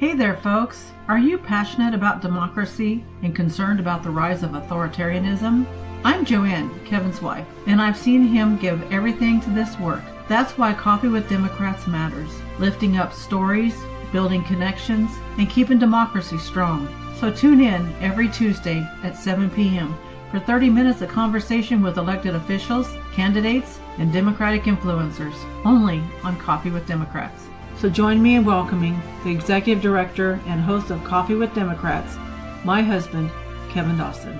Hey there, folks. Are you passionate about democracy and concerned about the rise of authoritarianism? I'm Joanne, Kevin's wife, and I've seen him give everything to this work. That's why Coffee with Democrats matters, lifting up stories, building connections, and keeping democracy strong. So tune in every Tuesday at 7 p.m. for 30 minutes of conversation with elected officials, candidates, and Democratic influencers, only on Coffee with Democrats. So join me in welcoming the Executive Director and host of Coffee with Democrats, my husband, Kevin Dawson.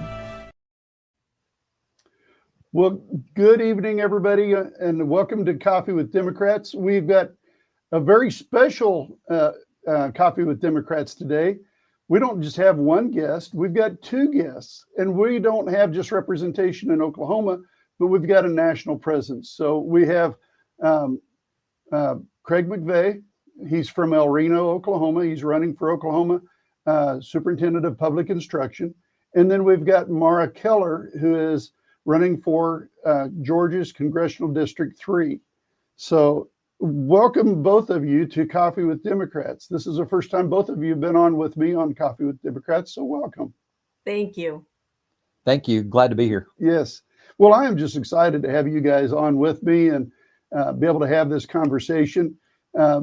Well, good evening, everybody, and welcome to Coffee with Democrats. We've got a very special Coffee with Democrats today. We don't just have one guest, we've got two guests, and we don't have just representation in Oklahoma, but we've got a national presence. So we have Craig McVay. He's from Reno, Oklahoma. He's running for Oklahoma Superintendent of Public Instruction. And then we've got Maura Keller, who is running for Georgia's Congressional District 3. So welcome both of you to Coffee with Democrats. This is the first time both of you have been on with me on Coffee with Democrats, so welcome. Thank you. Thank you. Glad to be here. Yes. Well, I am just excited to have you guys on with me and be able to have this conversation.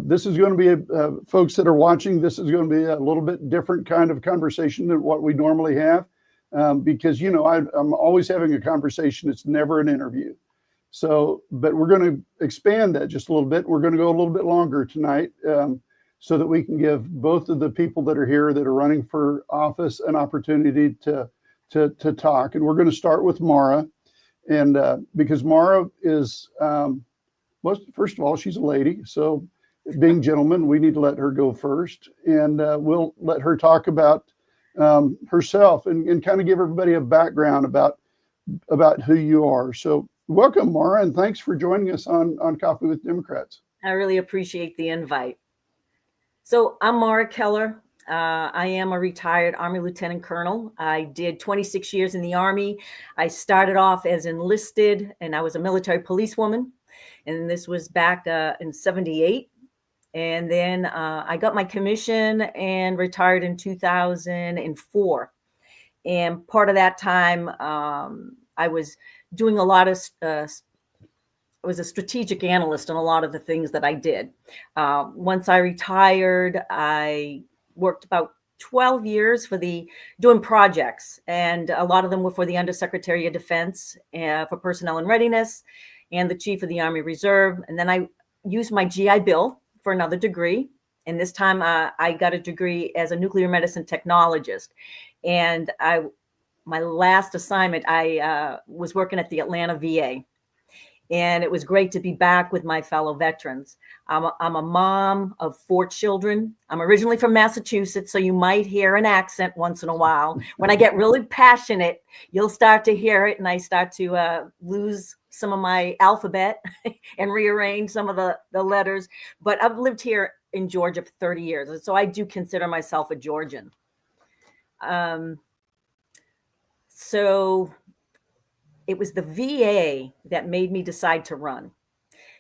This is going to be, folks that are watching, this is going to be a little bit different kind of conversation than what we normally have. Because, you know, I'm always having a conversation. It's never an interview. So, but we're going to expand that just a little bit. We're going to go a little bit longer tonight so that we can give both of the people that are here that are running for office an opportunity to talk. And we're going to start with Maura. And because Maura is, well, first of all, she's a lady. So being gentlemen, we need to let her go first. And we'll let her talk about herself and kind of give everybody a background about who you are. So welcome, Maura, and thanks for joining us on Coffee with Democrats. I really appreciate the invite. So I'm Maura Keller. I am a retired Army Lieutenant Colonel. I did 26 years in the Army. I started off as enlisted, and I was a military policewoman. And this was back in 78. And then I got my commission and retired in 2004. And part of that time, I was doing a lot of, I was a strategic analyst on a lot of the things that I did. Once I retired, I worked about 12 years doing projects. And a lot of them were for the Undersecretary of Defense for Personnel and Readiness and the Chief of the Army Reserve. And then I used my GI Bill for another degree. And this time I got a degree as a nuclear medicine technologist. And my last assignment, I was working at the Atlanta VA. And it was great to be back with my fellow veterans. I'm a mom of 4 children. I'm originally from Massachusetts, so you might hear an accent once in a while. When I get really passionate, you'll start to hear it, and I start to lose some of my alphabet and rearrange some of the letters. But I've lived here in Georgia for 30 years, and so I do consider myself a Georgian. So it was the VA that made me decide to run.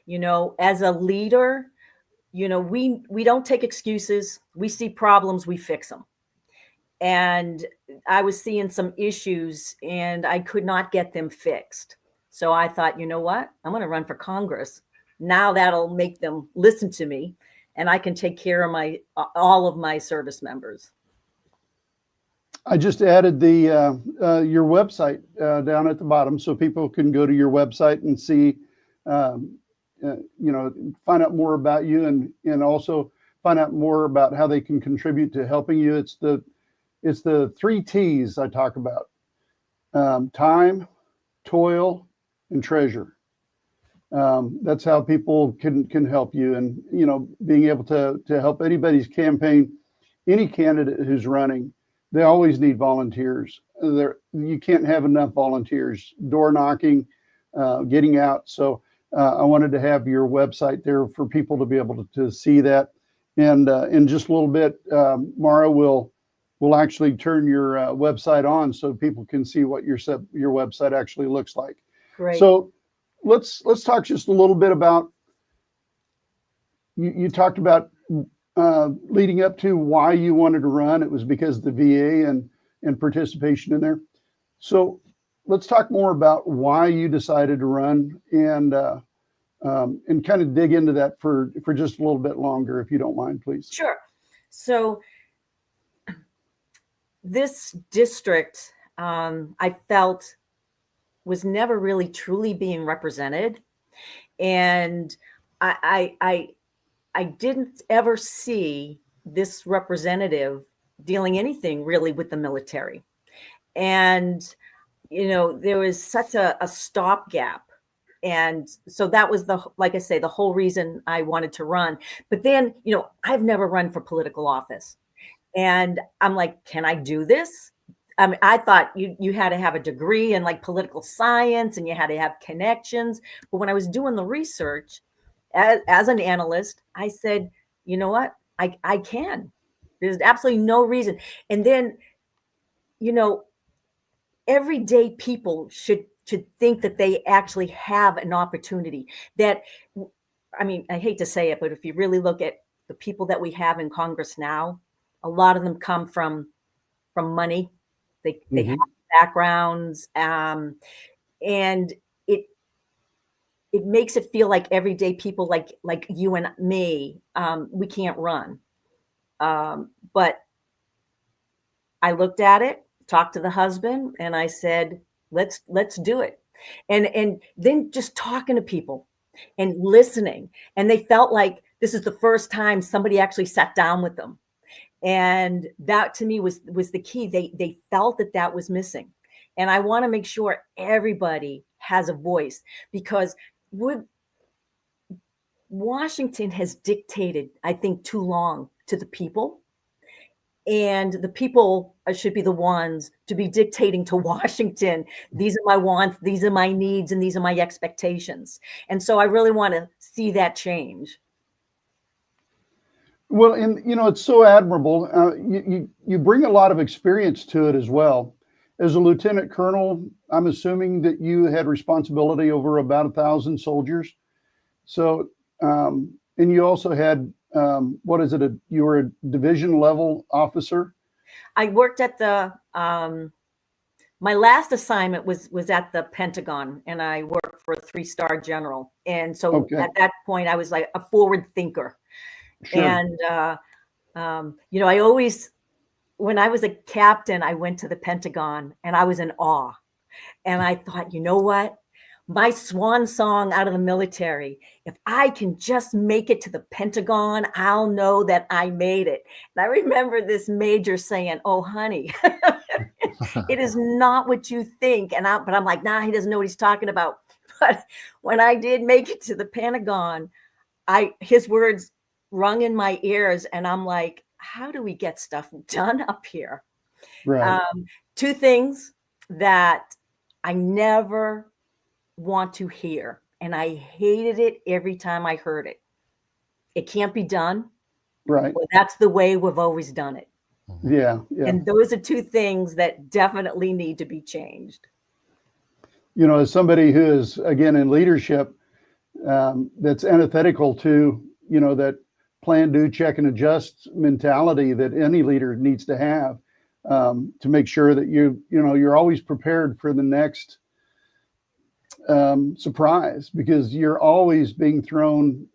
You know, as a leader, you know, we don't take excuses. We see problems, we fix them. And I was seeing some issues and I could not get them fixed. So I thought, you know what? I'm going to run for Congress. Now that'll make them listen to me and I can take care of all of my service members. I just added your website down at the bottom so people can go to your website and see, you know, find out more about you and also find out more about how they can contribute to helping you. It's the 3 T's I talk about: time, toil, and treasure. That's how people can help you, and you know, being able to help anybody's campaign, any candidate who's running. They always need volunteers. You can't have enough volunteers. Door knocking, getting out. So I wanted to have your website there for people to be able to see that. And in just a little bit, Maura will actually turn your website on so people can see what your website actually looks like. Great. So let's talk just a little bit about. You talked about leading up to why you wanted to run. It was because of the VA and participation in there. So let's talk more about why you decided to run and kind of dig into that for just a little bit longer, if you don't mind, please. Sure. So this district, I felt, was never really truly being represented. And I didn't ever see this representative dealing anything really with the military. And, there was such a stopgap. And so that was like I say, the whole reason I wanted to run. But then, I've never run for political office. And I'm like, can I do this? I mean, I thought you had to have a degree in like political science and you had to have connections. But when I was doing the research as an analyst, I said, you know what? I can. There's absolutely no reason. And then, everyday people should think that they actually have an opportunity. That, I mean, I hate to say it, but if you really look at the people that we have in Congress now, a lot of them come from money. They have backgrounds, and it makes it feel like everyday people like you and me, we can't run. But I looked at it, talked to the husband, and I said, let's do it. And then just talking to people and listening, and they felt like this is the first time somebody actually sat down with them. And that to me was the key. They felt that was missing. And I want to make sure everybody has a voice, because Washington has dictated, I think, too long to the people. And the people should be the ones to be dictating to Washington. These are my wants, these are my needs, and these are my expectations. And so I really want to see that change. Well, and it's so admirable. You bring a lot of experience to it as well. As a lieutenant colonel, I'm assuming that you had responsibility over about 1,000 soldiers. So, and you also had, you were a division level officer? I worked at my last assignment was at the Pentagon, and I worked for a 3-star general. And so at that point, I was like a forward thinker. Sure. And, I always, when I was a captain, I went to the Pentagon and I was in awe. And I thought, you know what? My swan song out of the military, if I can just make it to the Pentagon, I'll know that I made it. And I remember this major saying, oh, honey, it is not what you think. But I'm like, nah, he doesn't know what he's talking about. But when I did make it to the Pentagon, his words rung in my ears, and I'm like, how do we get stuff done up here? Right. 2 things that I never want to hear, and I hated it every time I heard it. It can't be done. Right. Well, that's the way we've always done it. Yeah. And those are 2 things that definitely need to be changed. As somebody who is, again, in leadership, that's antithetical to, that plan, do, check, and adjust mentality that any leader needs to have, to make sure that you're always prepared for the next surprise, because you're always being thrown,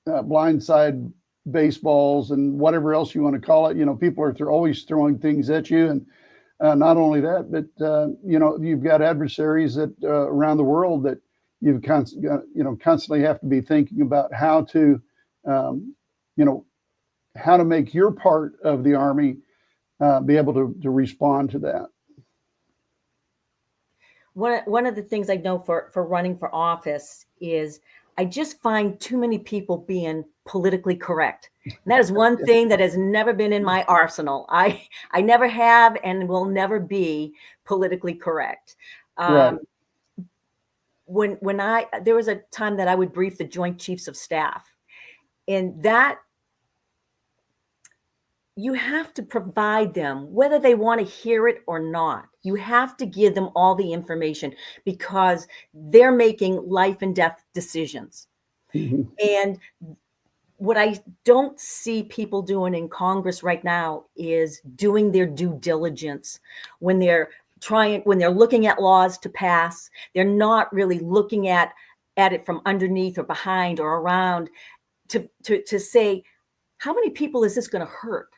blindside baseballs and whatever else you want to call it. People are always throwing things at you, and not only that, but you've got adversaries that around the world that you constantly have to be thinking about how to make your part of the Army be able to respond to that. One of the things I know for running for office is I just find too many people being politically correct. And that is one thing that has never been in my arsenal. I never have and will never be politically correct. Right. When there was a time that I would brief the Joint Chiefs of Staff, and that you have to provide them, whether they want to hear it or not. You have to give them all the information, because they're making life and death decisions. Mm-hmm. And what I don't see people doing in Congress right now is doing their due diligence when they're looking at laws to pass. They're not really looking at it from underneath or behind or around to say, how many people is this going to hurt?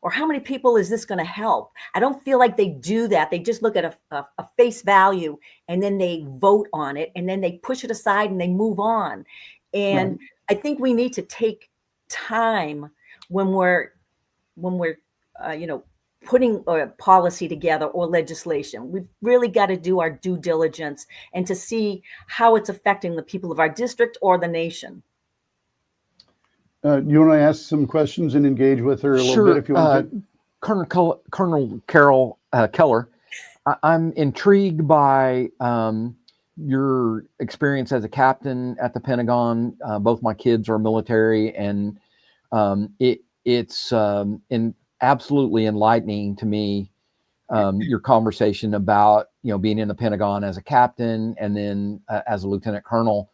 Or how many people is this going to help? I don't feel like they do that. They just look at a face value and then they vote on it and then they push it aside and they move on. And Right. I think we need to take time when we're putting a policy together or legislation. We've really got to do our due diligence and to see how it's affecting the people of our district or the nation. You want to ask some questions and engage with her a little bit if you want to? Colonel Keller, I'm intrigued by your experience as a captain at the Pentagon. Both my kids are military, and it's absolutely enlightening to me, your conversation about being in the Pentagon as a captain and then as a lieutenant colonel,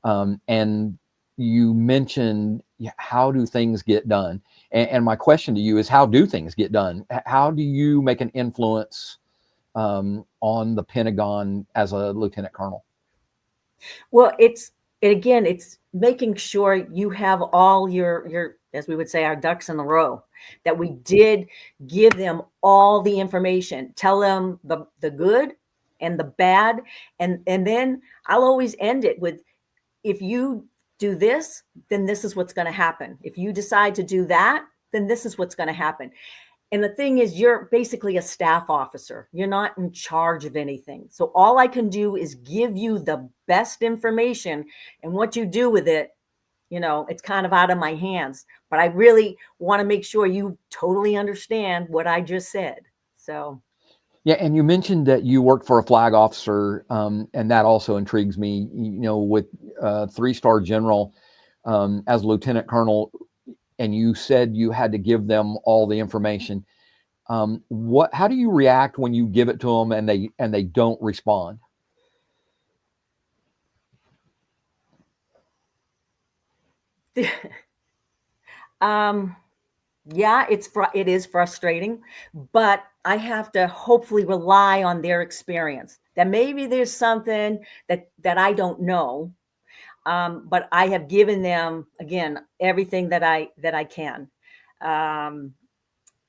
and you mentioned how do things get done, and my question to you is, how do things get done? How do you make an influence on the Pentagon as a lieutenant colonel? Well, it's making sure you have all your, as we would say, our ducks in a row, that we did give them all the information, tell them the good and the bad. And then I'll always end it with, if you do this, then this is what's going to happen. If you decide to do that, then this is what's going to happen. And the thing is, you're basically a staff officer. You're not in charge of anything. So all I can do is give you the best information, and what you do with it, it's kind of out of my hands. But I really want to make sure you totally understand what I just said. So. Yeah, and you mentioned that you worked for a flag officer, and that also intrigues me. With 3-star general as a lieutenant colonel, and you said you had to give them all the information. How do you react when you give it to them and they don't respond? Yeah, it is frustrating, but I have to hopefully rely on their experience. That maybe there's something that I don't know, but I have given them, again, everything that I can.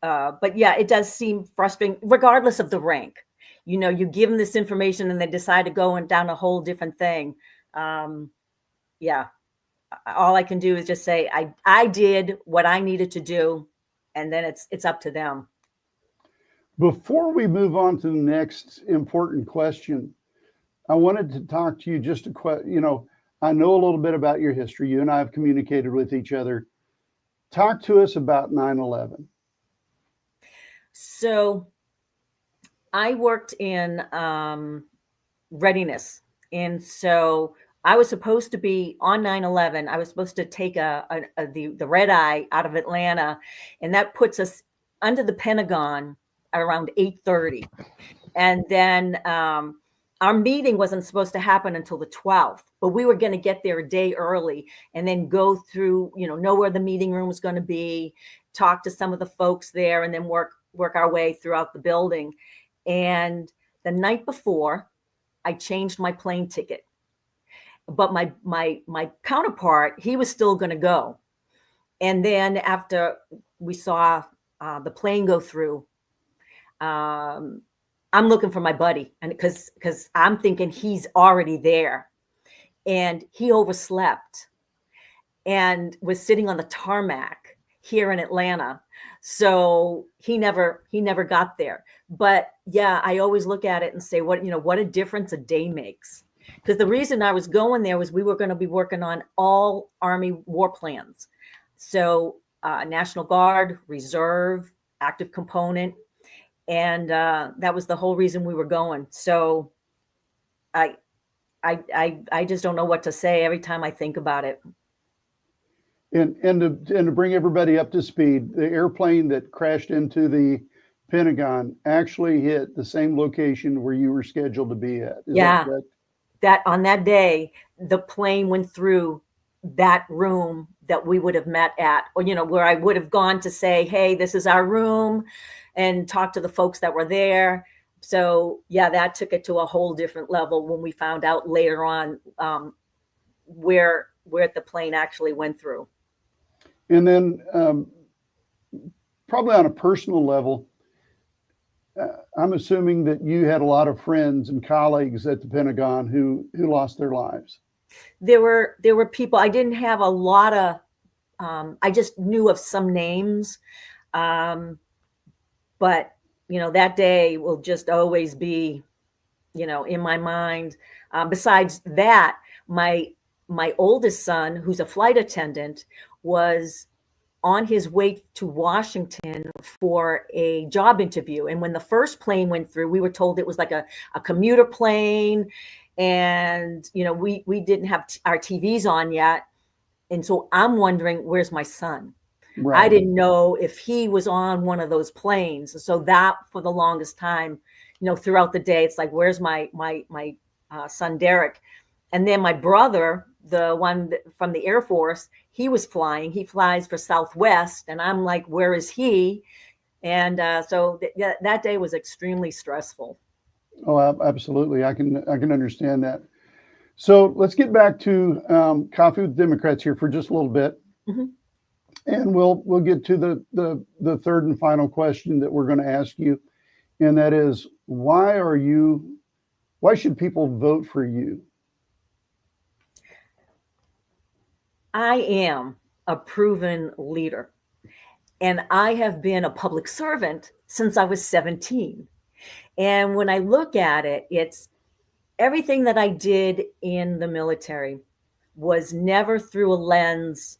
But yeah, it does seem frustrating, regardless of the rank. You give them this information and they decide to go down a whole different thing. Yeah. All I can do is just say, I did what I needed to do, and then it's up to them. Before we move on to the next important question, I wanted to talk to you just I know a little bit about your history. You and I have communicated with each other. Talk to us about 9/11. So I worked in readiness, and so I was supposed to be on 9/11. I was supposed to take the red eye out of Atlanta, and that puts us under the Pentagon at around 8:30. And then our meeting wasn't supposed to happen until the 12th, but we were going to get there a day early and then go through, know where the meeting room was going to be, talk to some of the folks there, and then work our way throughout the building. And the night before, I changed my plane ticket. But my counterpart, he was still going to go. And then after we saw the plane go through, I'm looking for my buddy, and because I'm thinking he's already there, and he overslept and was sitting on the tarmac here in Atlanta. So he never got there. But yeah, I always look at it and say, what a difference a day makes. Because the reason I was going there was we were going to be working on all Army war plans. So National Guard, Reserve, active component. And that was the whole reason we were going. So I just don't know what to say every time I think about it. And to bring everybody up to speed, the airplane that crashed into the Pentagon actually hit the same location where you were scheduled to be at. Is that on that day, the plane went through that room that we would have met at, or, where I would have gone to say, hey, this is our room, and talk to the folks that were there. So yeah, that took it to a whole different level when we found out later on where the plane actually went through. And then probably on a personal level, I'm assuming that you had a lot of friends and colleagues at the Pentagon who lost their lives. There were people. I didn't have a lot of, I just knew of some names. But, that day will just always be, in my mind. Besides that, my oldest son, who's a flight attendant, was on his way to Washington for a job interview. And when the first plane went through, we were told it was like a commuter plane. And, we didn't have our TVs on yet. And so I'm wondering, where's my son? Right. I didn't know if he was on one of those planes. So that, for the longest time, throughout the day, it's like, where's my son, Derek? And then my brother, the one from the Air Force, he was flying. He flies for Southwest. And I'm like, where is he? And so that day was extremely stressful. Oh, absolutely. I can understand that. So let's get back to Coffee with Democrats here for just a little bit. Mm-hmm. And we'll get to the third and final question that we're going to ask you. And that is, why should people vote for you? I am a proven leader, and I have been a public servant since I was 17. And when I look at it, it's everything that I did in the military was never through a lens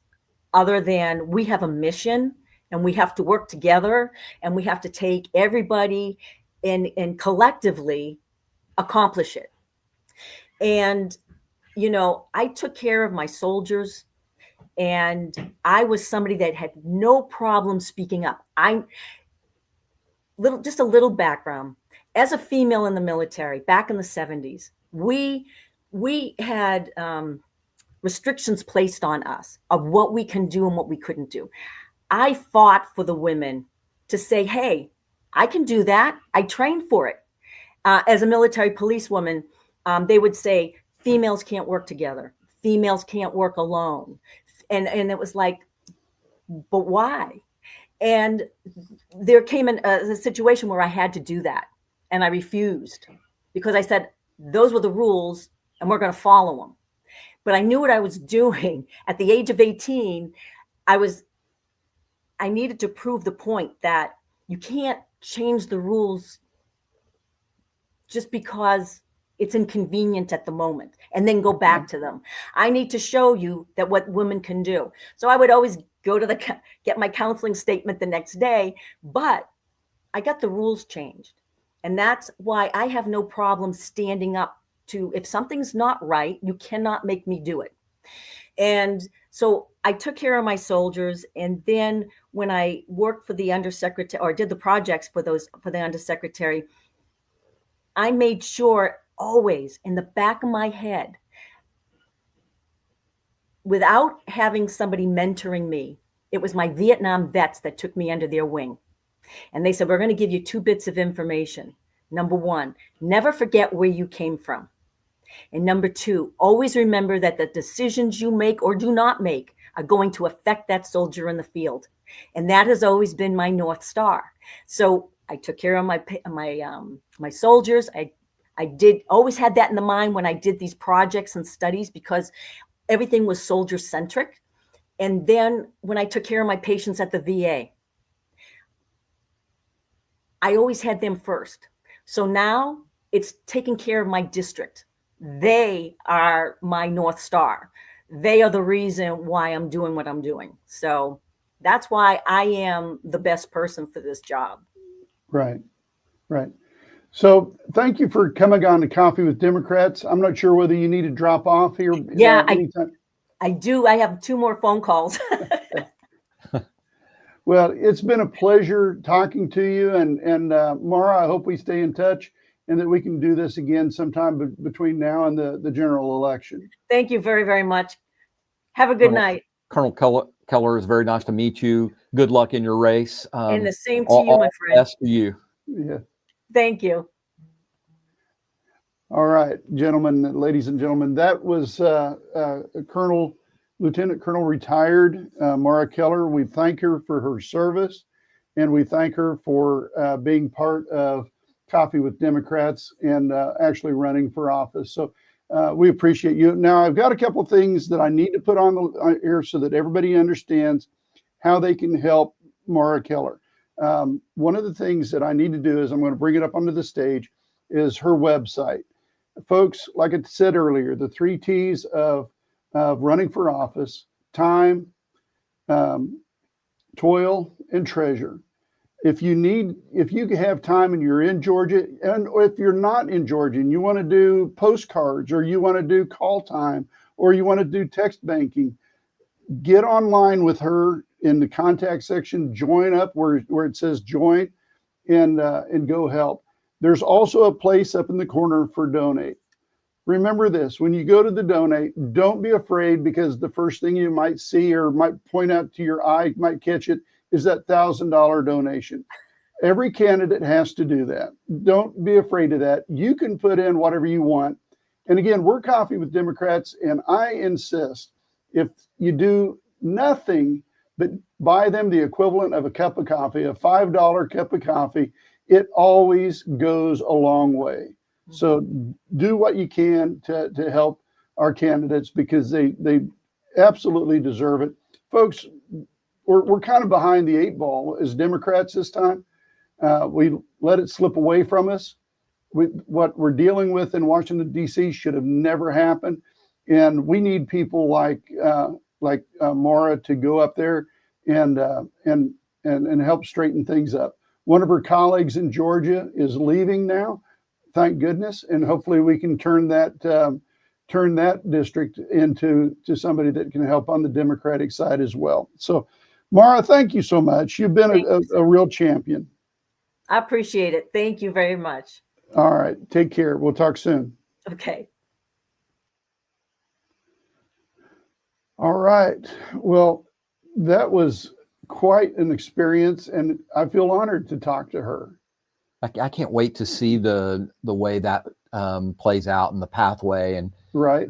other than we have a mission and we have to work together and we have to take everybody and collectively accomplish it. And, I took care of my soldiers, and I was somebody that had no problem speaking up. Just a little background. As a female in the military back in the 70s, we had restrictions placed on us of what we can do and what we couldn't do. I fought for the women to say, hey, I can do that. I trained for it. As a military policewoman, they would say, females can't work together. Females can't work alone. And it was like, but why? And there came a situation where I had to do that. And I refused because I said, those were the rules and we're going to follow them. But I knew what I was doing. At the age of 18, I needed to prove the point that you can't change the rules just because it's inconvenient at the moment and then go back to them. I need to show you that what women can do. So I would always go to get my counseling statement the next day, but I got the rules changed. And that's why I have no problem standing up to, if something's not right, you cannot make me do it. And so I took care of my soldiers. And then when I worked for the undersecretary, or did the projects for the undersecretary, I made sure always in the back of my head, without having somebody mentoring me, it was my Vietnam vets that took me under their wing. And they said, we're going to give you 2 bits of information. Number 1, never forget where you came from. And number 2, always remember that the decisions you make or do not make are going to affect that soldier in the field. And that has always been my North Star. So I took care of my soldiers. I always had that in the mind when I did these projects and studies, because everything was soldier centric. And then when I took care of my patients at the VA, I always had them first. So now it's taking care of my district. They are my North Star. They are the reason why I'm doing what I'm doing. So that's why I am the best person for this job. Right. So thank you for coming on to Coffee with Democrats. I'm not sure whether you need to drop off here. Yeah, I do. I have 2 more phone calls. Well, it's been a pleasure talking to you. And Maura, I hope we stay in touch and that we can do this again sometime between now and the general election. Thank you very, very much. Have a good night. Colonel Keller, it's very nice to meet you. Good luck in your race. And the same to all, you, my all friend. best to you. Yeah. Thank you. All right, gentlemen, ladies and gentlemen, that was Lieutenant Colonel retired Maura Keller. We thank her for her service, and we thank her for being part of Coffee with Democrats and actually running for office. So we appreciate you. Now, I've got a couple of things that I need to put on the here so that everybody understands how they can help Maura Keller. One of the things that I need to do is I'm going to bring it up onto the stage is her website. Folks, like I said earlier, the 3 T's of running for office: time, toil, and treasure. If you have time and you're in Georgia, and or if you're not in Georgia and you want to do postcards, or you want to do call time, or you want to do text banking, get online with her in the contact section, join up where it says join, and go help. There's also a place up in the corner for donate. Remember this, when you go to the donate, don't be afraid, because the first thing you might see or might point out to your eye, might catch it, is that $1,000 donation. Every candidate has to do that. Don't be afraid of that. You can put in whatever you want. And again, we're Coffee with Democrats, and I insist, if you do nothing but buy them the equivalent of a cup of coffee, a $5 cup of coffee, it always goes a long way. So do what you can to help our candidates, because they absolutely deserve it. Folks, we're kind of behind the 8 ball as Democrats this time. We let it slip away from us. What we're dealing with in Washington, D.C. should have never happened. And we need people like Maura to go up there and help straighten things up. One of her colleagues in Georgia is leaving now, thank goodness, and hopefully we can turn that district into somebody that can help on the Democratic side as well. So, Maura, thank you so much. You've been a real champion. I appreciate it. Thank you very much. All right, take care. We'll talk soon. Okay. All right. Well, that was quite an experience, and I feel honored to talk to her. I can't wait to see the way that plays out in the pathway, and right,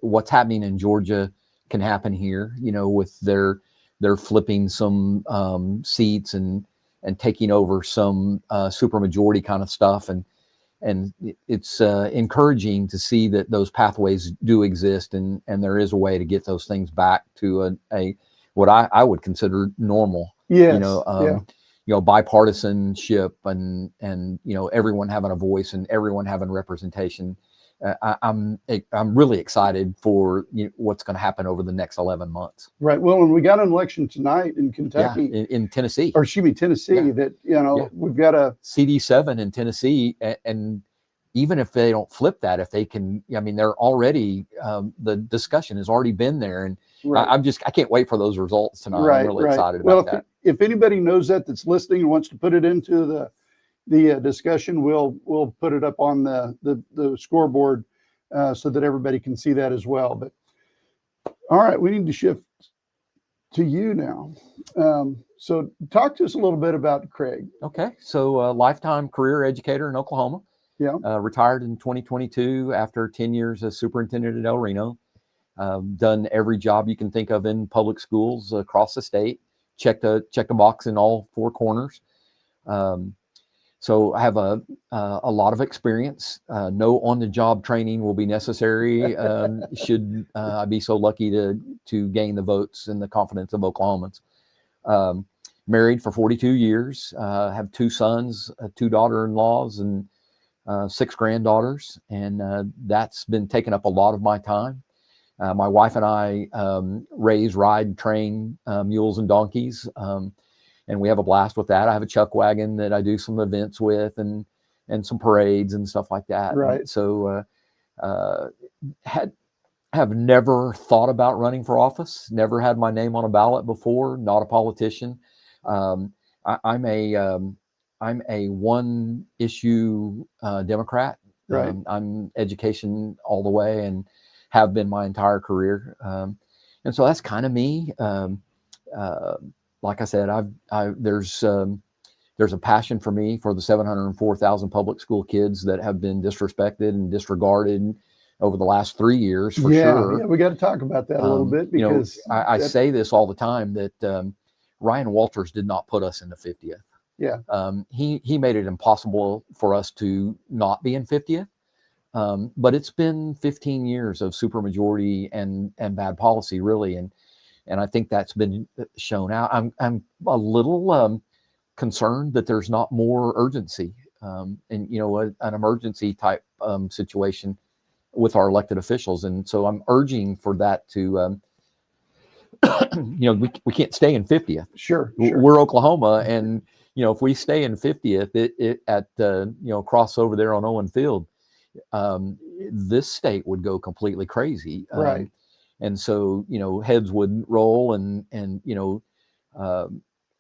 what's happening in Georgia can happen here. With their flipping some seats and taking over some supermajority kind of stuff, and it's encouraging to see that those pathways do exist, and there is a way to get those things back to a what I would consider normal. Yes. Bipartisanship and everyone having a voice and everyone having representation. I'm really excited for what's going to happen over the next 11 months. Right. Well, and we got an election tonight in Kentucky, in Tennessee, or excuse me, Tennessee. Yeah. That we've got a CD7 in Tennessee, and even if they don't flip that, if they can, they're already the discussion has already been there, and right. I can't wait for those results tonight. Right, I'm really excited about that. If anybody knows that's listening and wants to put it into the discussion, we'll put it up on the scoreboard so that everybody can see that as well. But all right, we need to shift to you now. So talk to us a little bit about Craig. Okay, so lifetime career educator in Oklahoma. Yeah. Retired in 2022 after 10 years as superintendent at Reno. Done every job you can think of in public schools across the state. Checked a box in all 4 corners. So I have a lot of experience. No on-the-job training will be necessary. Should I be so lucky to gain the votes and the confidence of Oklahomans. Married for 42 years. Have 2 sons, 2 daughter-in-laws, and 6 granddaughters, and that's been taking up a lot of my time. My wife and I raise, ride, train mules and donkeys, and we have a blast with that. I have a chuck wagon that I do some events with, and some parades and stuff like that. Right. And so have never thought about running for office. Never had my name on a ballot before. Not a politician. I'm a one issue Democrat. Right. I'm education all the way, and have been my entire career. And so that's kind of me. Like I said, there's a passion for me for the 704,000 public school kids that have been disrespected and disregarded over the last 3 years, for sure. Yeah, we got to talk about that a little bit, because I say this all the time that Ryan Walters did not put us in the 50th. Yeah. He made it impossible for us to not be in 50th. But it's been 15 years of supermajority and bad policy, really, and I think that's been shown out. I'm a little concerned that there's not more urgency, and an emergency type situation with our elected officials, and so I'm urging for that to. We can't stay in 50th. Sure. We're Oklahoma, and if we stay in 50th, it at cross over there on Owen Field. This state would go completely crazy. Right. And so, heads would roll and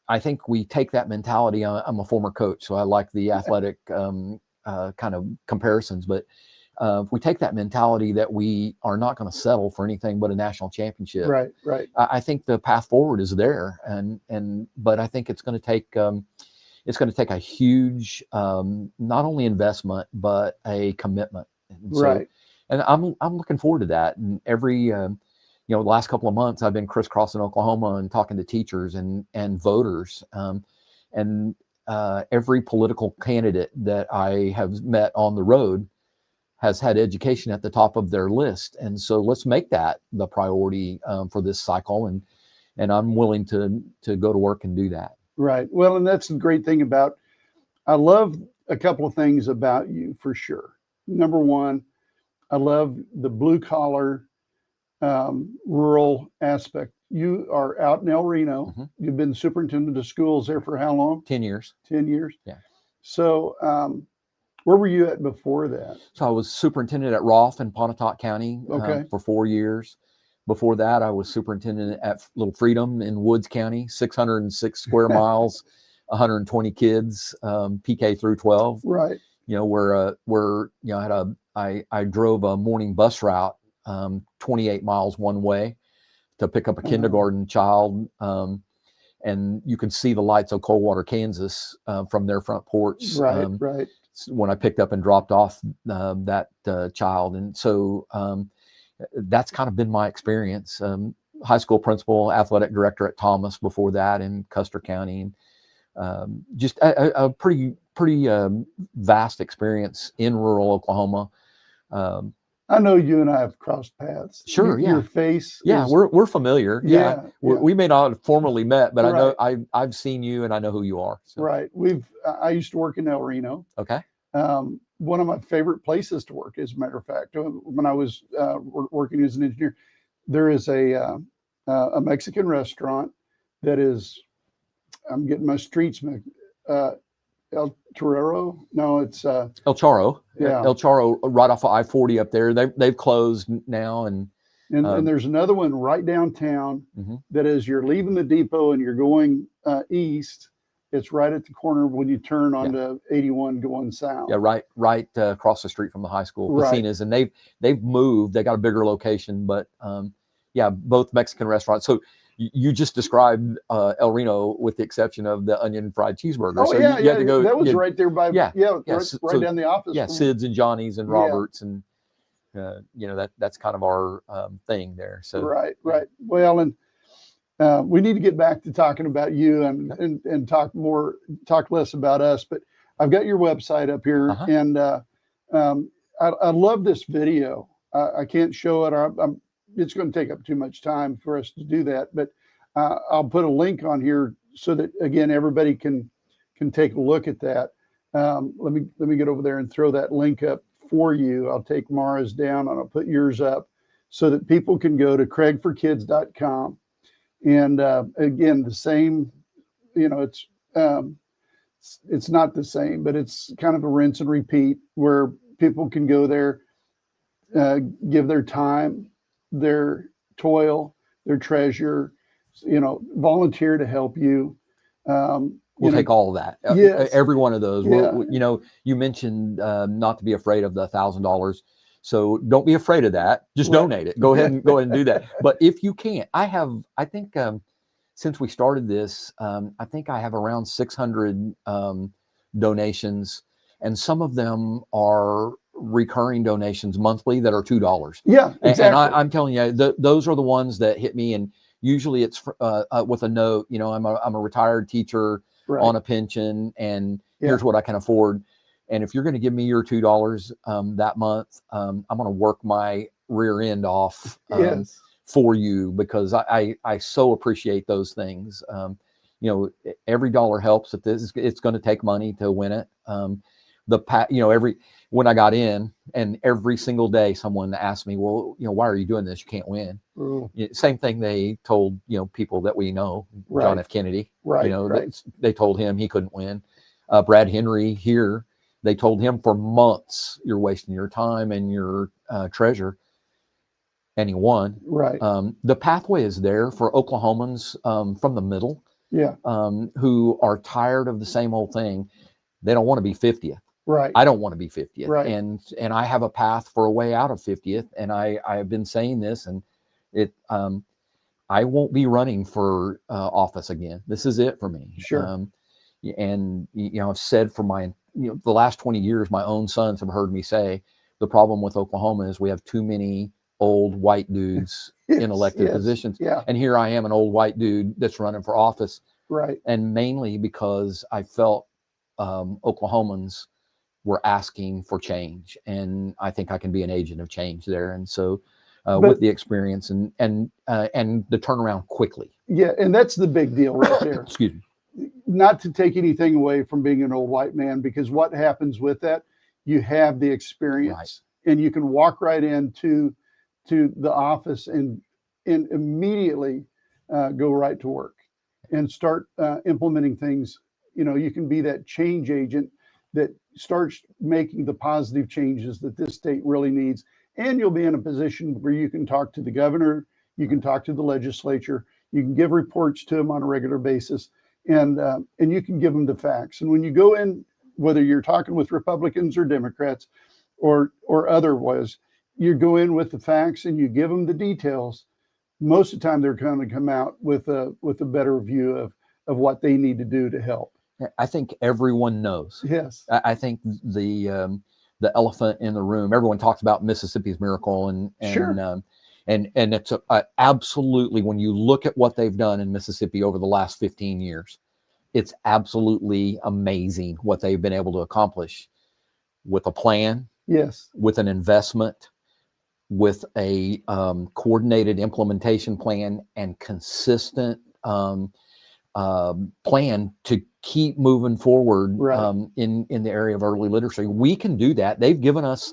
I think we take that mentality. I'm a former coach, so I like the athletic kind of comparisons, but if we take that mentality that we are not going to settle for anything but a national championship. Right. I think the path forward is there. But I think it's going to take, a huge, not only investment, but a commitment. And so, Right. And I'm looking forward to that. And every, the last couple of months, I've been crisscrossing Oklahoma and talking to teachers and voters. And every political candidate that I have met on the road has had education at the top of their list. And so let's make that the priority for this cycle. And I'm willing to go to work and do that. Right. Well, and that's the great thing about, I love a couple of things about you for sure. Number one, I love the blue collar, rural aspect. You are out in El Reno. Mm-hmm. You've been superintendent of schools there for how long? 10 years. 10 years. Yeah. So, where were you at before that? So I was superintendent at Rolfe in Pontotoc County for 4 years. Before that, I was superintendent at Little Freedom in Woods County, 606 square miles, 120 kids, PK through 12. Right. Where I drove a morning bus route, 28 miles one way to pick up a kindergarten child. And you can see the lights of Coldwater, Kansas, from their front porch. Right. When I picked up and dropped off that child. And so that's kind of been my experience. High school principal, athletic director at Thomas before that in Custer County. And just a pretty vast experience in rural Oklahoma. I know you and I have crossed paths. Sure, yeah. Your face. Yeah, we're familiar. Yeah. We may not have formally met, but Right. I know I've seen you and I know who you are. So. Right. I used to work in El Reno. Okay. One of my favorite places to work, as a matter of fact, when I was working as an engineer, there is a Mexican restaurant that is, I'm getting my streets mixed. El Torero? No, it's El Charro. Yeah. El Charro, right off of I-40 up there. They've closed now, and there's another one right downtown mm-hmm. that is, you're leaving the depot and you're going east. It's right at the corner when you turn onto 81 going south. Yeah, right across the street from the high school, Right. Casinas, and they've moved. They got a bigger location, but both Mexican restaurants. So you just described El Reno, with the exception of the onion fried cheesburger. Oh, so yeah, you had to go. That was right there by, right so, down the office. Yeah, Sid's and Johnny's and Roberts, and that's kind of our thing there. So Right. Well, and we need to get back to talking about you and talk less about us. But I've got your website up here, and I love this video. I can't show it. It's going to take up too much time for us to do that. But I'll put a link on here so that, again, everybody can take a look at that. Let me get over there and throw that link up for you. I'll take Maura's down and I'll put yours up so that people can go to craigforkids.com. And again, the same, it's not the same, but it's kind of a rinse and repeat where people can go there, give their time, their toil, their treasure, volunteer to help you. We'll take all of that. Yes. Every one of those. Yeah. You mentioned not to be afraid of the $1,000. So don't be afraid of that. Just Right. donate it. Go ahead and do that. But if you can't, I think since we started this, I think I have around 600 donations, and some of them are recurring donations monthly that are $2. Yeah, exactly. And I'm telling you, those are the ones that hit me. And usually it's with a note, I'm a retired teacher Right. on a pension, and Yeah. here's what I can afford. And if you're going to give me your $2 that month, I'm going to work my rear end off Yes. for you, because I so appreciate those things. Every dollar helps. It's going to take money to win it. When I got in, and every single day someone asked me, well, why are you doing this? You can't win. Same thing they told, people that we know, Right. John F. Kennedy, Right. Right. they told him he couldn't win. Brad Henry here, they told him for months, you're wasting your time and your treasure. And he won. Right. The pathway is there for Oklahomans from the middle, Yeah. who are tired of the same old thing. They don't want to be 50th. Right. I don't want to be 50th. Right. And I have a path for a way out of 50th. And I have been saying this, and I won't be running for office again. This is it for me. Sure. And I've said for the last 20 years, my own sons have heard me say, the problem with Oklahoma is we have too many old white dudes in elected positions. Yeah. And here I am, an old white dude that's running for office. Right. And mainly because I felt Oklahomans were asking for change, and I think I can be an agent of change there. And so with the experience and the turnaround quickly. Yeah. And that's the big deal right there. Excuse me. Not to take anything away from being an old white man, because what happens with that, you have the experience, and you can walk right into the office and immediately go right to work and start implementing things. You can be that change agent that starts making the positive changes that this state really needs. And you'll be in a position where you can talk to the governor, you can talk to the legislature, you can give reports to them on a regular basis, and you can give them the facts. And when you go in, whether you're talking with Republicans or Democrats or otherwise, you go in with the facts and you give them the details. Most of the time, they're going to come out with a better view of what they need to do to help. I think everyone knows. Yes. I think the elephant in the room, everyone talks about Mississippi's miracle, and Sure. And it's absolutely, when you look at what they've done in Mississippi over the last 15 years, it's absolutely amazing what they've been able to accomplish with a plan, Yes. with an investment, with a coordinated implementation plan, and consistent plan to keep moving forward. Right. In the area of early literacy. We can do that. They've given us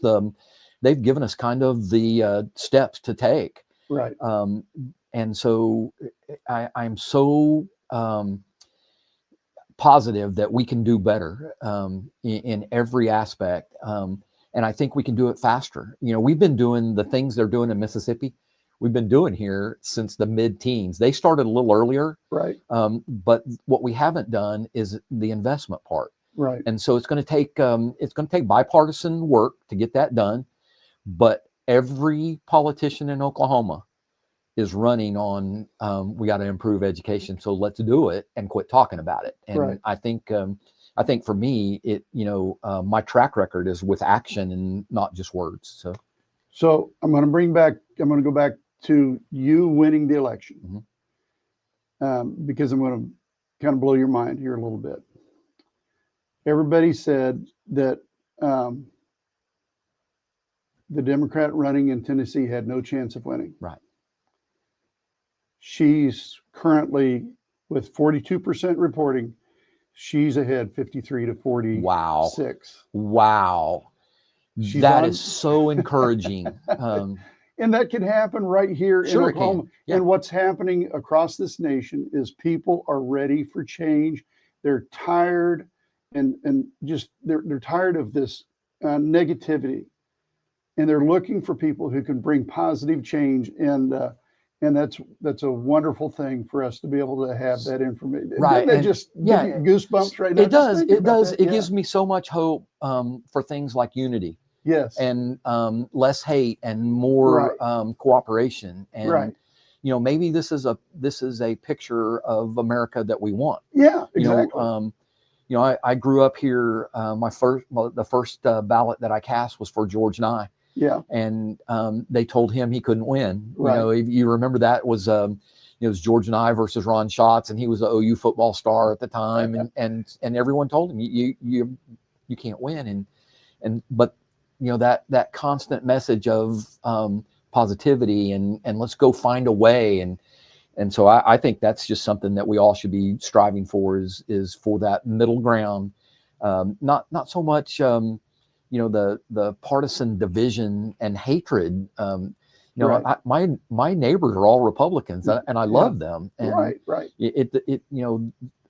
kind of the steps to take. Right. And so I'm so positive that we can do better in every aspect. And I think we can do it faster. We've been doing the things they're doing in Mississippi. We've been doing here since the mid-teens. They started a little earlier, Right. But what we haven't done is the investment part. Right. And so it's going to take bipartisan work to get that done. But every politician in Oklahoma is running on, we got to improve education, so let's do it and quit talking about it. And Right. I think for me, my track record is with action and not just words. So I'm going to go back to you winning the election, because I'm going to kind of blow your mind here a little bit. Everybody said that the Democrat running in Tennessee had no chance of winning. Right. She's currently, with 42% reporting, she's ahead 53 to 46. Wow. That is so encouraging. And that can happen right here in Oklahoma. Yeah. And what's happening across this nation is people are ready for change. They're tired and just they're tired of this negativity, and they're looking for people who can bring positive change. And that's a wonderful thing for us to be able to have that information. Right. Doesn't that just give you goosebumps right now? It does. It does. It Yeah. gives me so much hope for things like unity. Yes. and less hate and more cooperation. And maybe this is a picture of America that we want. Yeah, exactly. I grew up here. The first ballot that I cast was for George Nye. Yeah. And they told him he couldn't win. Right. If you remember, that was it was George Nye versus Ron Schatz, and he was an OU football star at the time, and everyone told him you can't win. But that constant message of positivity and let's go find a way, and so I think that's just something that we all should be striving for, is for that middle ground, not so much the partisan division and hatred. My neighbors are all Republicans, and I love them. And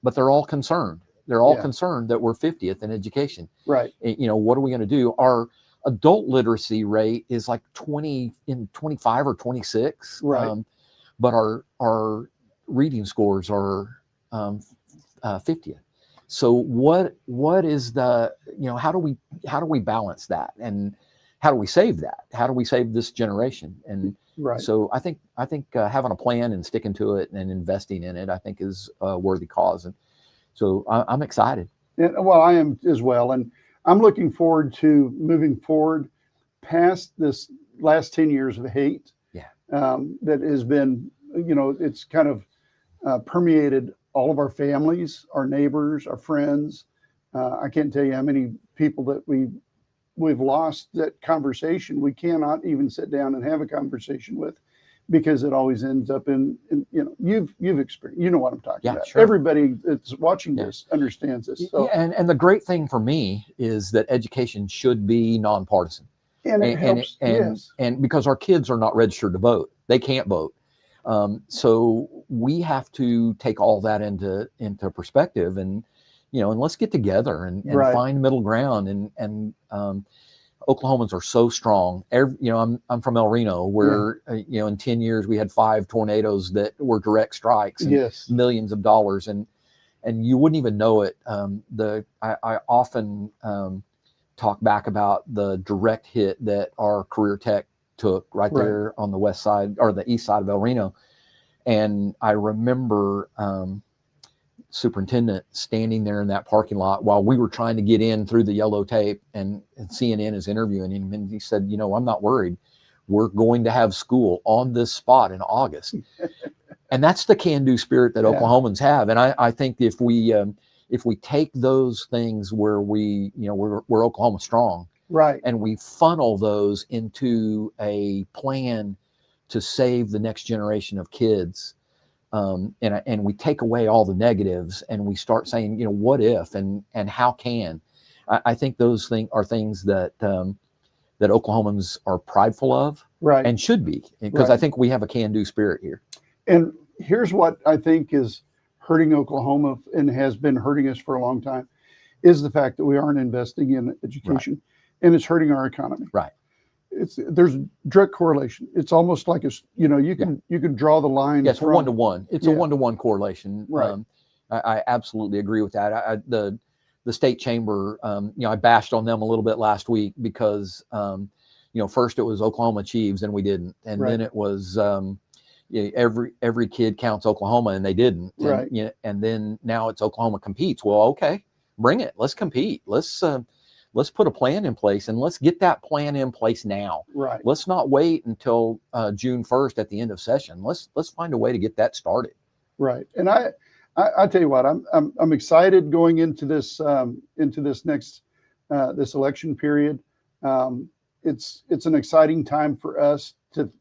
but they're all concerned. They're all concerned that we're 50th in education. Right. What are we going to do? Our adult literacy rate is like 25 or 26. Right. But our reading scores are 50th. So what is the, how do we balance that, and how do we save that? How do we save this generation? And so I think having a plan and sticking to it and investing in it, I think, is a worthy cause. And so I'm excited. And, well, I am as well. And I'm looking forward to moving forward past this last 10 years of hate. That has been, it's kind of permeated all of our families, our neighbors, our friends. I can't tell you how many people that we've lost that conversation. We cannot even sit down and have a conversation with, because it always ends up in you've experienced, what I'm talking about. Sure. Everybody that's watching this understands this. So, and the great thing for me is that education should be nonpartisan. And it helps, and because our kids are not registered to vote, they can't vote. So we have to take all that into perspective, and let's get together and find middle ground. And Oklahomans are so strong. I'm from El Reno, where in 10 years we had 5 tornadoes that were direct strikes, and millions of dollars, and you wouldn't even know it. I often talk back about the direct hit that our career tech took there on the west side, or the east side of El Reno. And I remember Superintendent standing there in that parking lot while we were trying to get in through the yellow tape, and CNN is interviewing him, and he said, I'm not worried. We're going to have school on this spot in August. And that's the can-do spirit that Oklahomans have. And I think if we take those things where we're Oklahoma strong, and we funnel those into a plan to save the next generation of kids, and we take away all the negatives, and we start saying, what if, and how can, I think those are things that Oklahomans are prideful of, and should be, because I think we have a can-do spirit here. And here's what I think is hurting Oklahoma, and has been hurting us for a long time, is the fact that we aren't investing in education, and it's hurting our economy. There's direct correlation. It's almost like you can draw the line. Yes, from 1-to-1. It's a 1-to-1 correlation. I absolutely agree with that. The state chamber, I bashed on them a little bit last week because first it was Oklahoma achieves and we didn't, and then it was every kid counts Oklahoma, and they didn't. And then now it's Oklahoma competes. Well, okay, bring it. Let's compete. Let's put a plan in place, and let's get that plan in place now. Let's not wait until June 1st at the end of session. Let's find a way to get that started. And I tell you what, I'm excited going into this next this election period. It's an exciting time for us to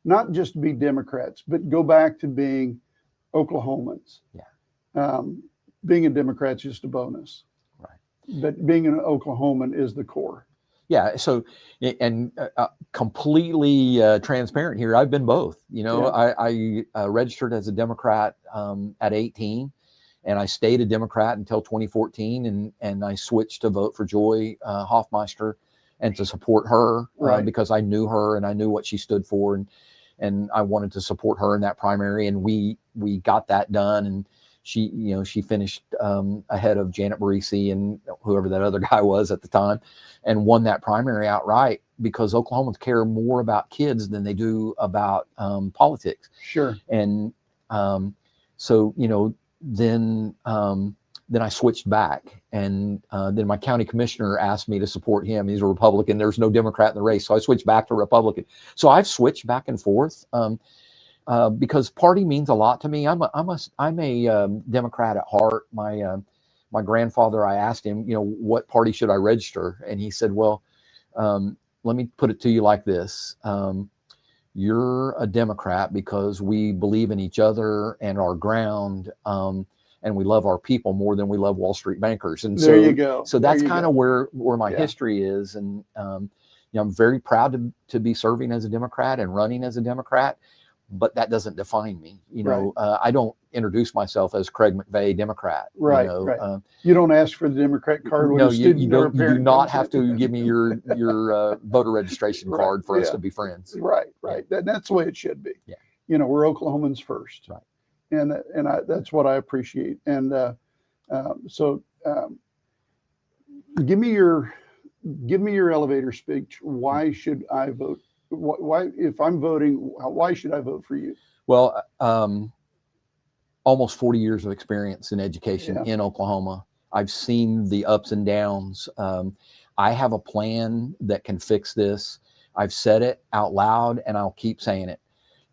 not just be Democrats, but go back to being Oklahomans. Being a Democrat's just a bonus. But being an Oklahoman is the core. So, and completely transparent here, I've been both. I registered as a Democrat at 18, and I stayed a Democrat until 2014, and I switched to vote for Joy Hoffmeister and to support her because I knew her and I knew what she stood for, and I wanted to support her in that primary, and we got that done. She finished ahead of Janet Barisi and whoever that other guy was at the time, and won that primary outright because Oklahomans care more about kids than they do about politics. Sure. And so then I switched back, and then my county commissioner asked me to support him. He's a Republican. There's no Democrat in the race, so I switched back to Republican. So I've switched back and forth because party means a lot to me. I'm a Democrat at heart. My grandfather, I asked him, what party should I register, and he said, well, let me put it to you like this. You're a Democrat because we believe in each other and our ground. And we love our people more than we love Wall Street bankers. And there you go. So that's kind of where my history is. And I'm very proud to be serving as a Democrat and running as a Democrat, but that doesn't define me. I don't introduce myself as Craig McVay, Democrat. Right. You don't ask for the Democrat card when no, you do not have to give me your voter registration card for us to be friends. Right. That's the way it should be. Yeah. We're Oklahomans first. Right. And that's what I appreciate. And so give me your elevator speech. Why should I vote? Why, if I'm voting, why should I vote for you? Well, almost 40 years of experience in education in Oklahoma. I've seen the ups and downs. I have a plan that can fix this. I've said it out loud, and I'll keep saying it.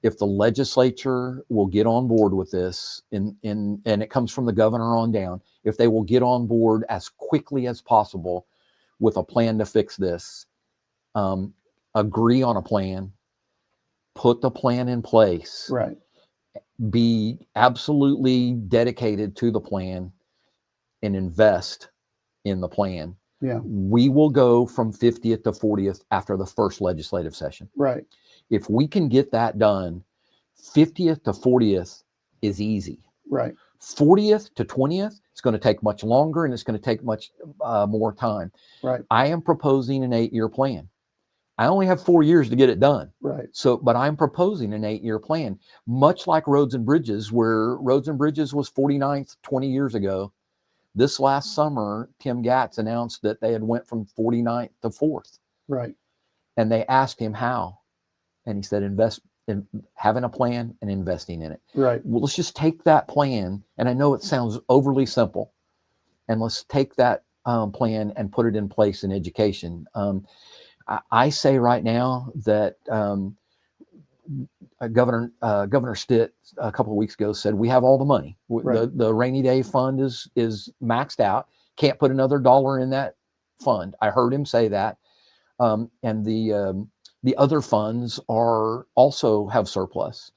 If the legislature will get on board with this, and it comes from the governor on down, if they will get on board as quickly as possible with a plan to fix this, agree on a plan, put the plan in place, right, be absolutely dedicated to the plan, and invest in the plan. Yeah, we will go from 50th to 40th after the first legislative session. Right. If we can get that done, 50th to 40th is easy. Right. 40th to 20th, it's going to take much longer, and it's going to take much more time. Right. I am proposing an 8-year plan. I only have 4 years to get it done. Right. But I'm proposing an 8-year plan, much like Roads and Bridges, where Roads and Bridges was 49th 20 years ago. This last summer, Tim Gatz announced that they had went from 49th to 4th. Right. And they asked him how. And he said, invest in having a plan and investing in it. Right. Well, let's just take that plan. And I know it sounds overly simple. And let's take that plan and put it in place in education. I say right now that Governor Stitt a couple of weeks ago said we have all the money. Right. The rainy day fund is maxed out. Can't put another dollar in that fund. I heard him say that. And the other funds also have surplus.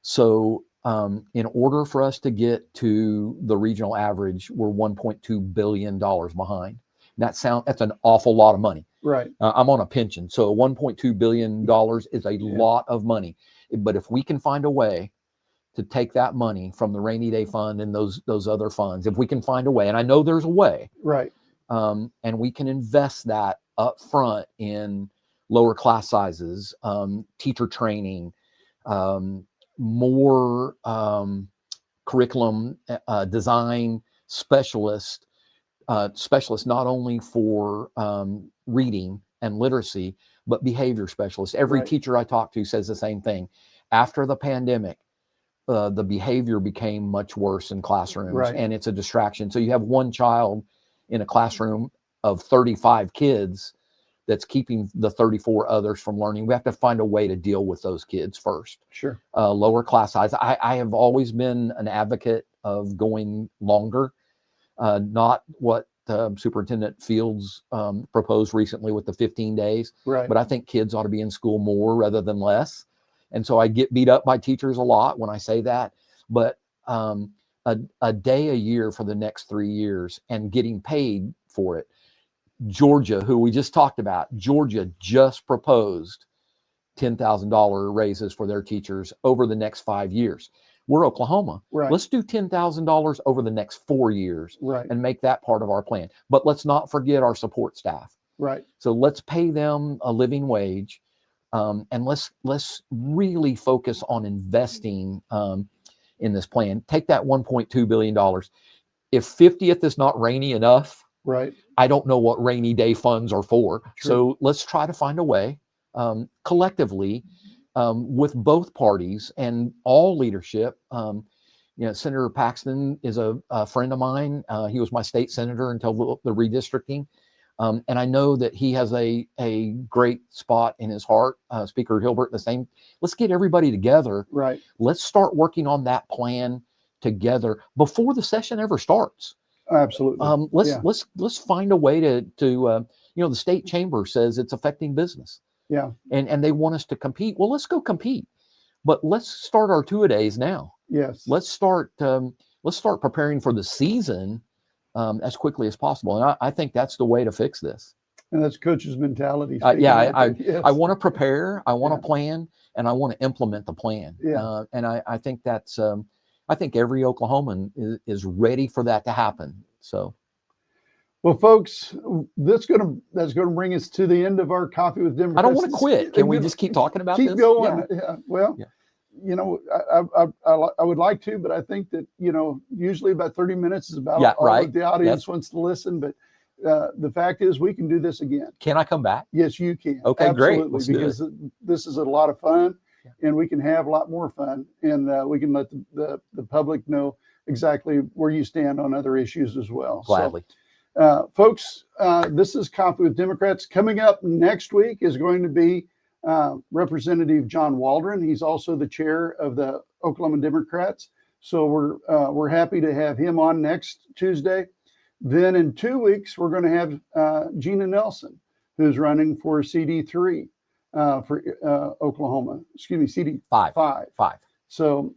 So in order for us to get to the regional average, we're $1.2 billion behind. That's an awful lot of money. Right. I'm on a pension, so $1.2 billion is a lot of money. But if we can find a way to take that money from the rainy day fund and those other funds, if we can find a way, and I know there's a way, right, and we can invest that up front in lower class sizes, teacher training, more curriculum design specialists not only for reading and literacy, but behavior specialists. Every Right. teacher I talk to says the same thing. After the pandemic, the behavior became much worse in classrooms, Right. and it's a distraction. So you have one child in a classroom of 35 kids that's keeping the 34 others from learning. We have to find a way to deal with those kids first. Sure. Lower class size. I have always been an advocate of going longer, not what Superintendent Fields proposed recently with the 15 days. Right. But I think kids ought to be in school more rather than less. And so I get beat up by teachers a lot when I say that. But a day a year for the next 3 years and getting paid for it. Georgia, who we just talked about, Georgia just proposed $10,000 raises for their teachers over the next 5 years. We're Oklahoma. Right. Let's do $10,000 over the next 4 years, Right. and make that part of our plan. But let's not forget our support staff. Right. So let's pay them a living wage, and let's really focus on investing in this plan. Take that $1.2 billion. If 50th is not rainy enough, Right. I don't know what rainy day funds are for. True. So let's try to find a way collectively with both parties and all leadership. Senator Paxton is a friend of mine. He was my state senator until the redistricting. And I know that he has a great spot in his heart. Speaker Hilbert, the same. Let's get everybody together. Right. Let's start working on that plan together before the session ever starts. Absolutely. Let's find a way to the state chamber says it's affecting business. Yeah. And they want us to compete. Well, let's go compete. But let's start our two-a-days now. Yes. Let's start preparing for the season as quickly as possible. And I think that's the way to fix this. And that's coach's mentality. I want to prepare, I want to plan, and I want to implement the plan. Yeah. And I think that's I think every Oklahoman is ready for that to happen. So, well, folks, that's going to bring us to the end of our Coffee with Democrats. I don't want to quit. Can we just keep talking about this? Keep going. Yeah. Well, I would like to, but I think that, usually about 30 minutes is about all that the audience wants to listen. But the fact is we can do this again. Can I come back? Yes, you can. Okay, absolutely, great. Let's because this is a lot of fun, and we can have a lot more fun, and we can let the public know exactly where you stand on other issues as well. Gladly. So, folks, this is Coffee with Democrats. Coming up next week is going to be Representative John Waldron. He's also the chair of the Oklahoma Democrats. So we're happy to have him on next Tuesday. Then in 2 weeks, we're going to have Gina Nelson, who's running for CD3 for Oklahoma. Excuse me, CD5. So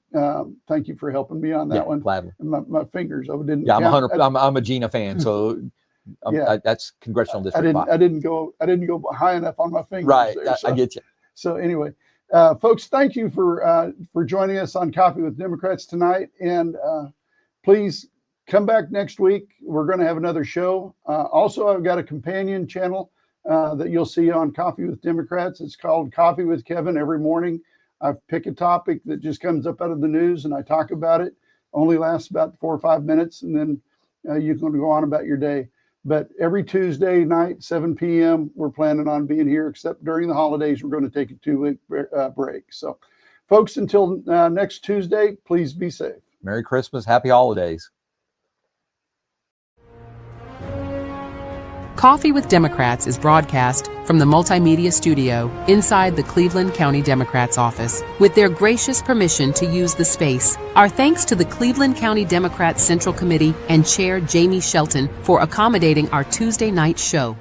thank you for helping me on that one. Gladly. My fingers, I didn't. Yeah, I'm a Gina fan, so that's congressional district. I didn't go high enough on my fingers. Right, there, so. I get you. So anyway, folks, thank you for joining us on Coffee with Democrats tonight, and please come back next week. We're going to have another show. Also, I've got a companion channel that you'll see on Coffee with Democrats. It's called Coffee with Kevin. Every morning, I pick a topic that just comes up out of the news, and I talk about it. Only lasts about 4 or 5 minutes, and then you can go on about your day. But every Tuesday night, 7 p.m., we're planning on being here, except during the holidays, we're going to take a 2-week break. So, folks, until next Tuesday, please be safe. Merry Christmas. Happy holidays. Coffee with Democrats is broadcast from the multimedia studio inside the Cleveland County Democrats office with their gracious permission to use the space. Our thanks to the Cleveland County Democrats Central Committee and Chair Jamie Shelton for accommodating our Tuesday night show.